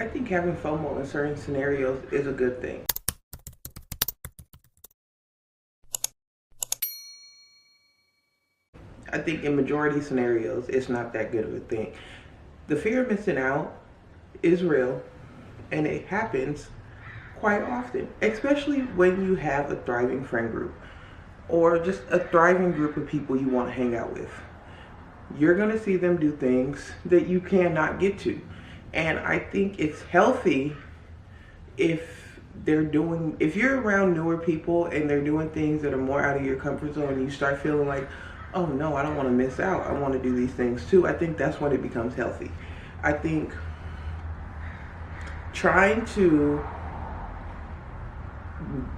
I think having FOMO in certain scenarios is a good thing. I think in majority scenarios, it's not that good of a thing. The fear of missing out is real, and it happens quite often, especially when you have a thriving friend group or just a thriving group of people you want to hang out with. You're going to see them do things that you cannot get to. And I think it's healthy if you're around newer people and they're doing things that are more out of your comfort zone, and you start feeling like, oh no, I don't want to miss out, I want to do these things too. I think that's when it becomes healthy. I think trying to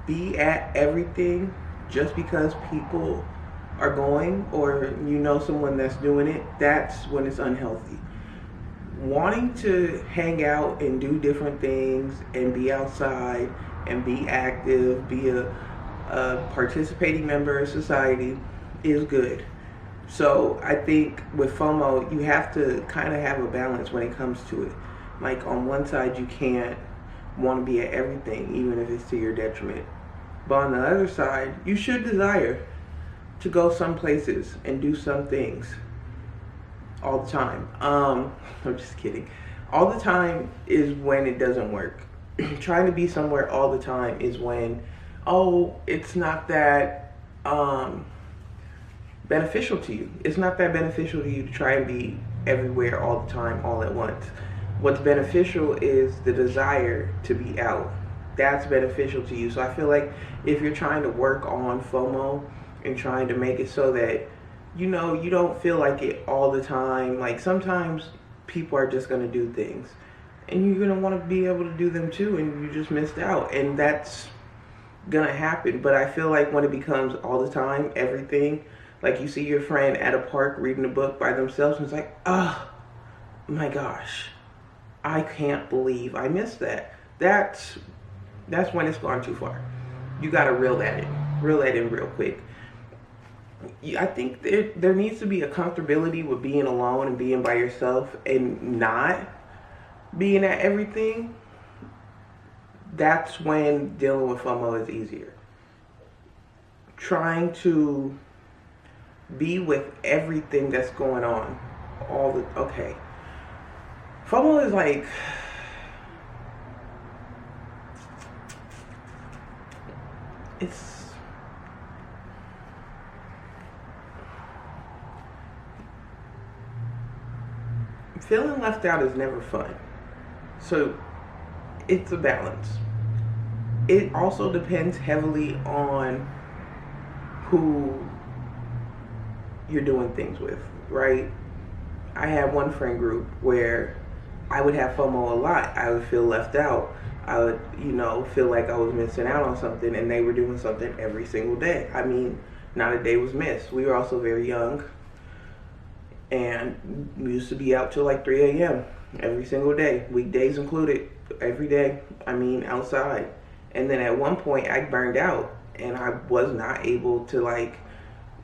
be at everything just because people are going, or you know someone that's doing it, that's when it's unhealthy. Wanting to hang out and do different things and be outside and be active, be a participating member of society is good. So I think with FOMO, you have to kind of have a balance when it comes to it. Like on one side, you can't want to be at everything, even if it's to your detriment. But on the other side, you should desire to go some places and do some things all the time. I'm just kidding. All the time is when it doesn't work. Trying to be somewhere all the time is when, oh, it's not that beneficial to you. It's not that beneficial to you to try and be everywhere all the time, all at once. What's beneficial is the desire to be out. That's beneficial to you. So I feel like if you're trying to work on FOMO and trying to make it so that you don't feel like it all the time. Like sometimes people are just going to do things and you're going to want to be able to do them too, and you just missed out, and that's going to happen. But I feel like when it becomes all the time, everything, like you see your friend at a park reading a book by themselves and it's like, oh my gosh, I can't believe I missed that. That's when it's gone too far. You got to reel that in real quick. I think there needs to be a comfortability with being alone and being by yourself and not being at everything. That's when dealing with FOMO is easier. Trying to be with everything that's going on. Okay. FOMO is like, it's feeling left out is never fun. So it's a balance. It also depends heavily on who you're doing things with, right? I had one friend group where I would have FOMO a lot. I would feel left out. I would, feel like I was missing out on something, and they were doing something every single day. I mean, not a day was missed. We were also very young, and we used to be out till like 3 a.m. every single day, weekdays included, every day. I mean, outside. And then at one point, I burned out, and I was not able to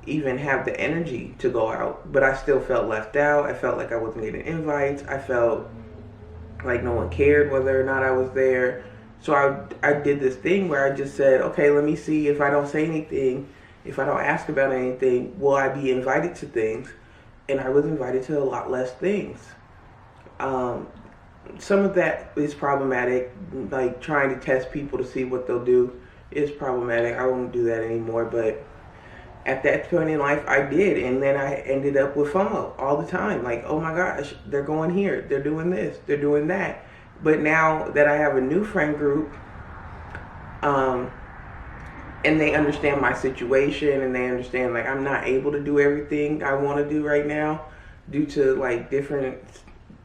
even have the energy to go out. But I still felt left out. I felt like I wasn't getting invites. I felt like no one cared whether or not I was there. So I did this thing where I just said, okay, let me see if I don't say anything, if I don't ask about anything, will I be invited to things? And I was invited to a lot less things. Some of that is problematic, like trying to test people to see what they'll do is problematic. I won't do that anymore, but at that point in life, I did, and then I ended up with FOMO all the time. Like, oh my gosh, they're going here, they're doing this, they're doing that. But now that I have a new friend group, and they understand my situation, and they understand like I'm not able to do everything I want to do right now due to like different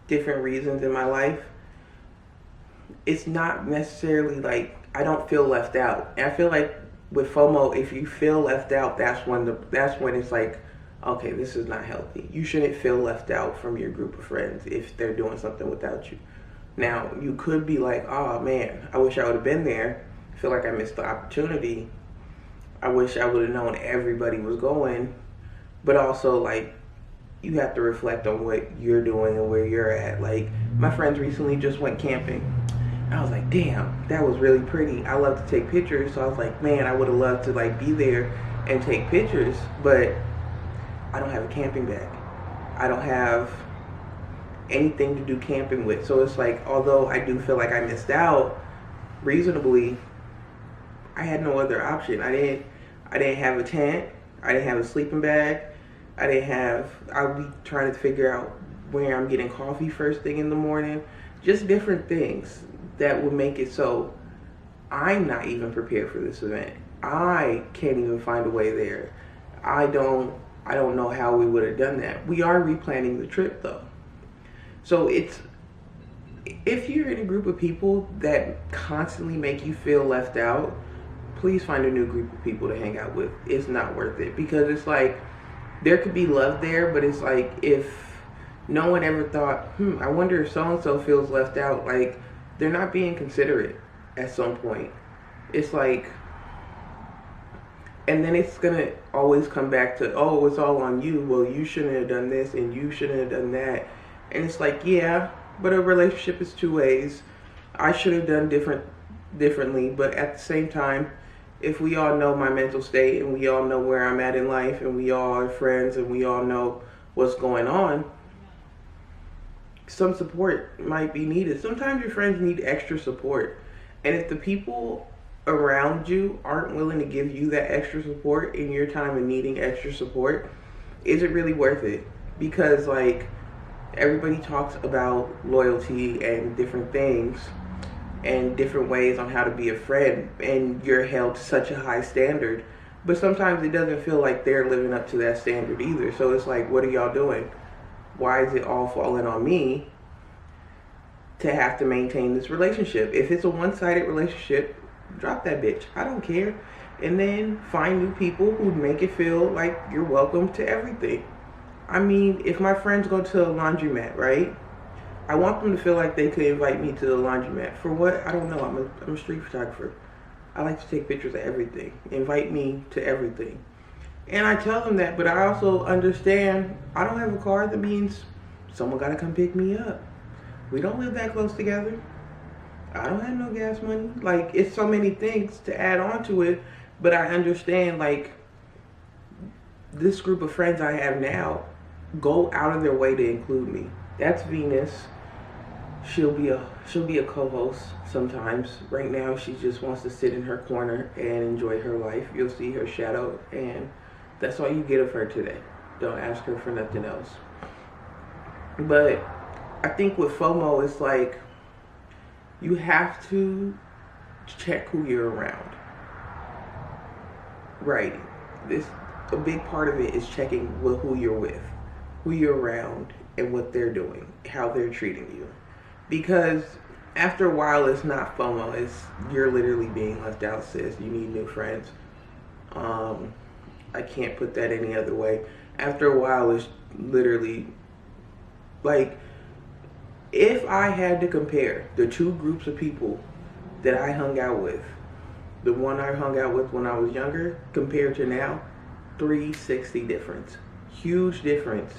reasons in my life. It's not necessarily like I don't feel left out. And I feel like with FOMO, if you feel left out, that's when it's like, okay, this is not healthy. You shouldn't feel left out from your group of friends if they're doing something without you. Now, you could be like, oh man, I wish I would have been there. I feel like I missed the opportunity. I wish I would have known everybody was going. But also, like, you have to reflect on what you're doing and where you're at. Like, my friends recently just went camping. I was like, damn, that was really pretty. I love to take pictures. So I was like, man, I would have loved to like be there and take pictures, but I don't have a camping bag. I don't have anything to do camping with. So it's like, although I do feel like I missed out reasonably, I had no other option. I didn't have a tent. I didn't have a sleeping bag. I'll be trying to figure out where I'm getting coffee first thing in the morning. Just different things that would make it so I'm not even prepared for this event. I can't even find a way there. I don't know how we would have done that. We are replanning the trip though. So if you're in a group of people that constantly make you feel left out, please find a new group of people to hang out with. It's not worth it, because it's like there could be love there, but it's like if no one ever thought, I wonder if so-and-so feels left out, like they're not being considerate at some point. It's like, and then it's gonna always come back to, oh, it's all on you. Well, you shouldn't have done this and you shouldn't have done that. And it's like, yeah, but a relationship is two ways. I should have done differently, but at the same time, if we all know my mental state and we all know where I'm at in life and we all are friends and we all know what's going on, some support might be needed. Sometimes your friends need extra support. And if the people around you aren't willing to give you that extra support in your time of needing extra support, is it really worth it? Because like, everybody talks about loyalty and different things and different ways on how to be a friend, and you're held to such a high standard, but sometimes it doesn't feel like they're living up to that standard either. So it's like, what are y'all doing? Why is it all falling on me to have to maintain this relationship? If it's a one-sided relationship, drop that bitch. I don't care. And then find new people who make it feel like you're welcome to everything. I mean, if my friends go to a laundromat, right? I want them to feel like they could invite me to the laundromat. For what? I don't know. I'm a street photographer. I like to take pictures of everything. Invite me to everything. And I tell them that, but I also understand I don't have a car. That means someone got to come pick me up. We don't live that close together. I don't have no gas money. Like, it's so many things to add on to it, but I understand, like, this group of friends I have now go out of their way to include me. That's Venus. She'll be a co-host sometimes. Right now, she just wants to sit in her corner and enjoy her life. You'll see her shadow, and that's all you get of her today. Don't ask her for nothing else. But I think with FOMO, it's like you have to check who you're around. Right. A big part of it is checking who you're with, who you're around, and what they're doing, how they're treating you. Because after a while, it's not FOMO. It's you're literally being left out, sis. You need new friends. I can't put that any other way. After a while, it's literally like, if I had to compare the two groups of people that I hung out with, the one I hung out with when I was younger compared to now, 360 difference. Huge difference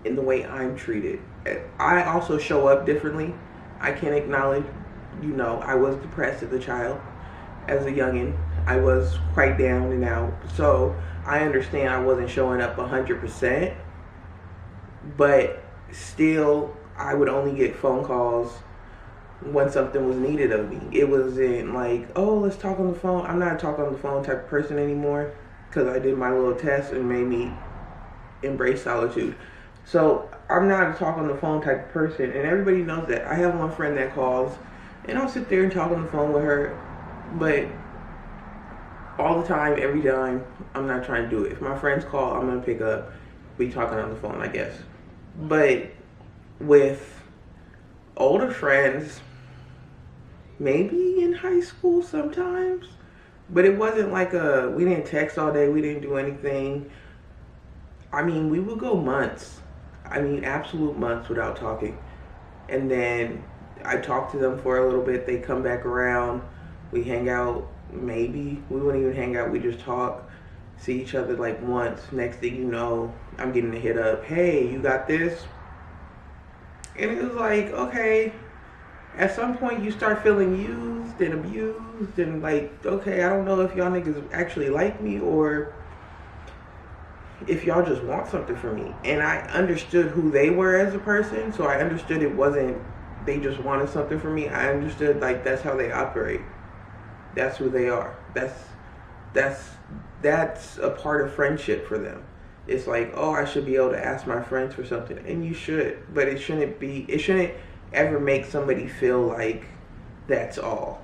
in the way I'm treated. I also show up differently. I can acknowledge, I was depressed as a child, as a youngin'. I was quite down and out. So I understand I wasn't showing up 100%, but still, I would only get phone calls when something was needed of me. It wasn't like, oh, let's talk on the phone. I'm not a talk on the phone type of person anymore, because I did my little test and made me embrace solitude. So I'm not a talk on the phone type of person, and everybody knows that. I have one friend that calls, and I'll sit there and talk on the phone with her, but all the time, every time, I'm not trying to do it. If my friends call, I'm going to pick up, be talking on the phone, I guess. But with older friends, maybe in high school sometimes, but it wasn't like we didn't text all day, we didn't do anything. I mean, we would go months. Absolute months without talking. And then I talk to them for a little bit, they come back around, we hang out, maybe. We wouldn't even hang out, we just talk, see each other like once. Next thing you know, I'm getting a hit up. Hey, you got this? And it was like, okay. At some point, you start feeling used and abused, and like, okay, I don't know if y'all niggas actually like me or if y'all just want something from me. And I understood who they were as a person, so I understood it wasn't they just wanted something from me. I understood like that's how they operate. That's who they are. That's a part of friendship for them. It's like, oh, I should be able to ask my friends for something, and you should, but it shouldn't ever make somebody feel like that's all.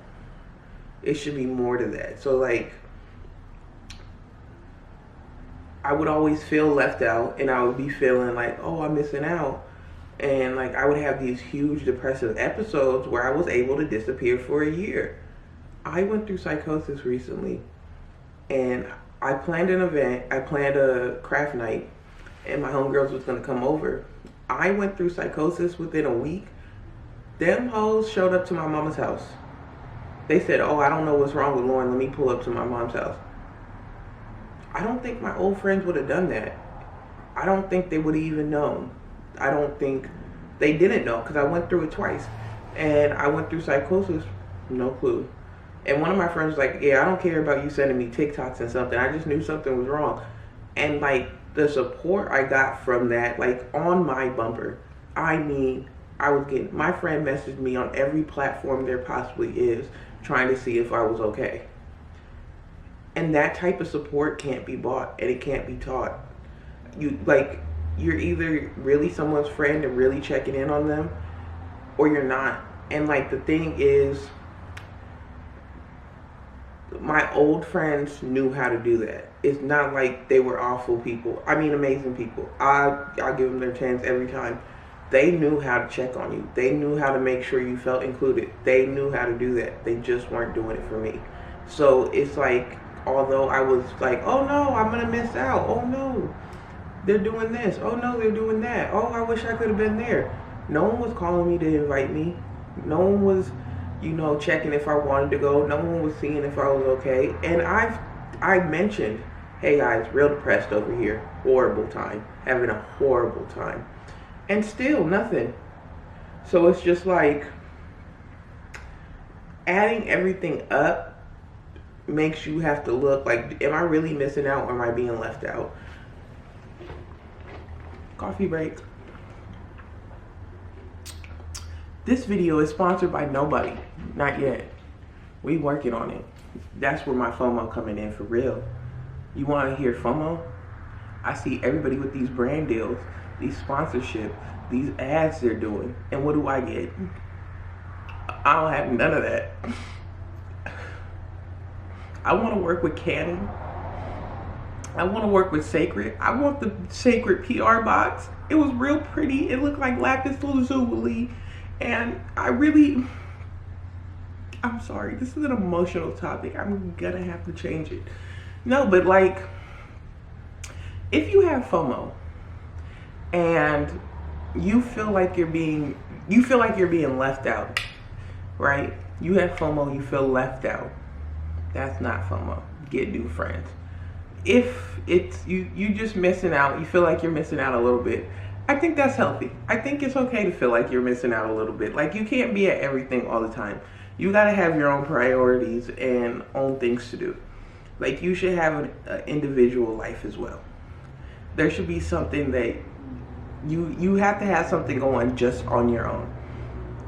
It should be more to that. So like, I would always feel left out, and I would be feeling like, oh, I'm missing out. And like, I would have these huge depressive episodes where I was able to disappear for a year. I went through psychosis recently, and I planned an event. I planned a craft night, and my homegirls was gonna come over. I went through psychosis within a week. Them hoes showed up to my mama's house. They said, oh, I don't know what's wrong with Lauren. Let me pull up to my mom's house. I don't think my old friends would have done that. I don't think they would have even known. I don't think they didn't know, because I went through it twice. And I went through psychosis, no clue. And one of my friends was like, yeah, I don't care about you sending me TikToks and something. I just knew something was wrong. And like, the support I got from that, like on my bumper, I mean, my friend messaged me on every platform there possibly is, trying to see if I was okay. And that type of support can't be bought, and it can't be taught. You're either really someone's friend and really checking in on them, or you're not. And like, the thing is, my old friends knew how to do that. It's not like they were awful people. I mean, amazing people. I'll give them their chance every time. They knew how to check on you. They knew how to make sure you felt included. They knew how to do that. They just weren't doing it for me. So it's like, although I was like, oh no, I'm gonna miss out. Oh no, they're doing this. Oh no, they're doing that. Oh, I wish I could have been there. No one was calling me to invite me. No one was, checking if I wanted to go. No one was seeing if I was okay. And I mentioned, hey guys, real depressed over here. Horrible time. Having a horrible time. And still nothing. So it's just like, adding everything up makes you have to look like, am I really missing out, or am I being left out? Coffee break. This video is sponsored by nobody. Not yet. We working on it. That's where my FOMO coming in for real. You want to hear FOMO? I see everybody with these brand deals, these sponsorship, these ads they're doing, and what do I get? I don't have none of that. I want to work with Canon. I want to work with Sacred. I want the Sacred PR box. It was real pretty. It looked like lapis lazuli, and I'm sorry, this is an emotional topic. I'm gonna have to change it. No, but like, if you have FOMO and you feel like you're being left out, right? You have FOMO, you feel left out. That's not FOMO. Get new friends. If it's you just missing out, you feel like you're missing out a little bit, I think that's healthy. I think it's okay to feel like you're missing out a little bit. Like, you can't be at everything all the time. You gotta have your own priorities and own things to do. Like, you should have an individual life as well. There should be something that you have to have something going just on your own.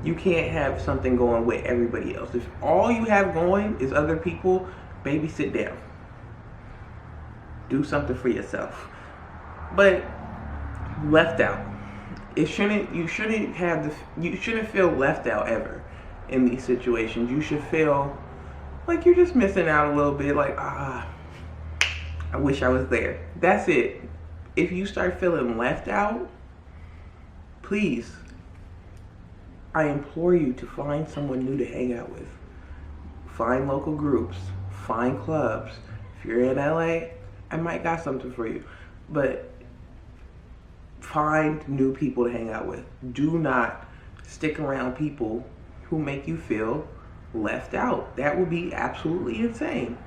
You can't have something going with everybody else. If all you have going is other people, baby, sit down. Do something for yourself. But left out. You shouldn't feel left out ever in these situations. You should feel like you're just missing out a little bit, like, I wish I was there. That's it. If you start feeling left out, please, I implore you to find someone new to hang out with. Find local groups, find clubs. If you're in LA, I might got something for you. But find new people to hang out with. Do not stick around people who make you feel left out. That would be absolutely insane.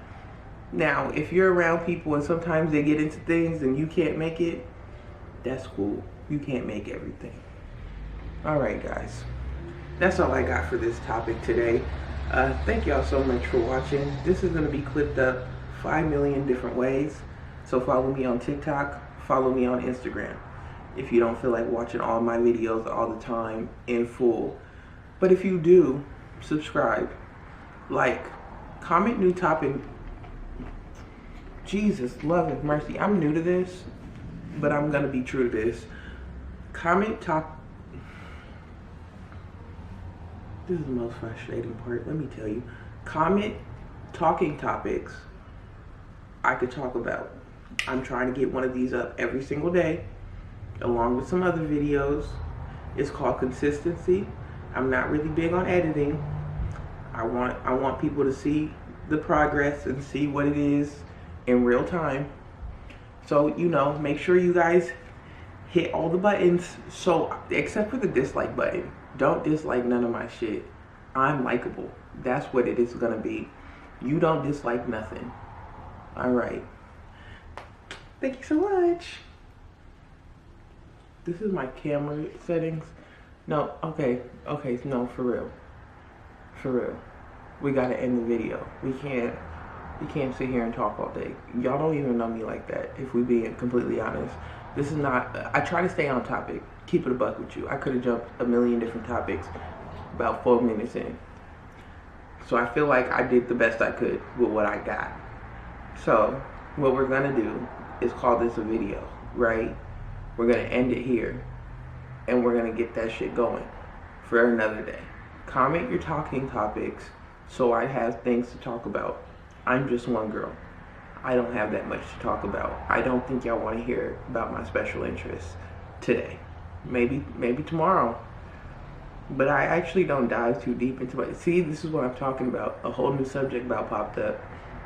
Now, if you're around people and sometimes they get into things and you can't make it, that's cool. You can't make everything. All right, guys. That's all I got for this topic today. Thank y'all so much for watching. This is going to be clipped up 5 million different ways. So follow me on TikTok, follow me on Instagram if you don't feel like watching all my videos all the time in full. But if you do, subscribe, like, comment new topic. Jesus, love and mercy. I'm new to this, but I'm going to be true to this. Comment top. This is the most frustrating part, let me tell you. Comment talking topics I could talk about. I'm trying to get one of these up every single day, along with some other videos. It's called consistency. I'm not really big on editing. I want people to see the progress and see what it is in real time. So, you know, make sure you guys hit all the buttons. So, except for the dislike button. Don't dislike none of my shit. I'm likable. That's what it is gonna be. You don't dislike nothing. Alright. Thank you so much. This is my camera settings. No, okay, no, for real. For real. We gotta end the video. We can't sit here and talk all day. Y'all don't even know me like that, if we being completely honest. This is not, I try to stay on topic. Keep it a buck with you. I could have jumped a million different topics about 4 minutes in. So I feel like I did the best I could with what I got. So what we're gonna do is call this a video, right? We're gonna end it here and we're gonna get that shit going for another day. Comment your talking topics so I have things to talk about. I'm just one girl. I don't have that much to talk about. I don't think y'all want to hear about my special interests today. Maybe tomorrow. But I actually don't dive too deep into it. See, this is what I'm talking about. A whole new subject about popped up.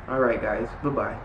Alright guys, bye-bye.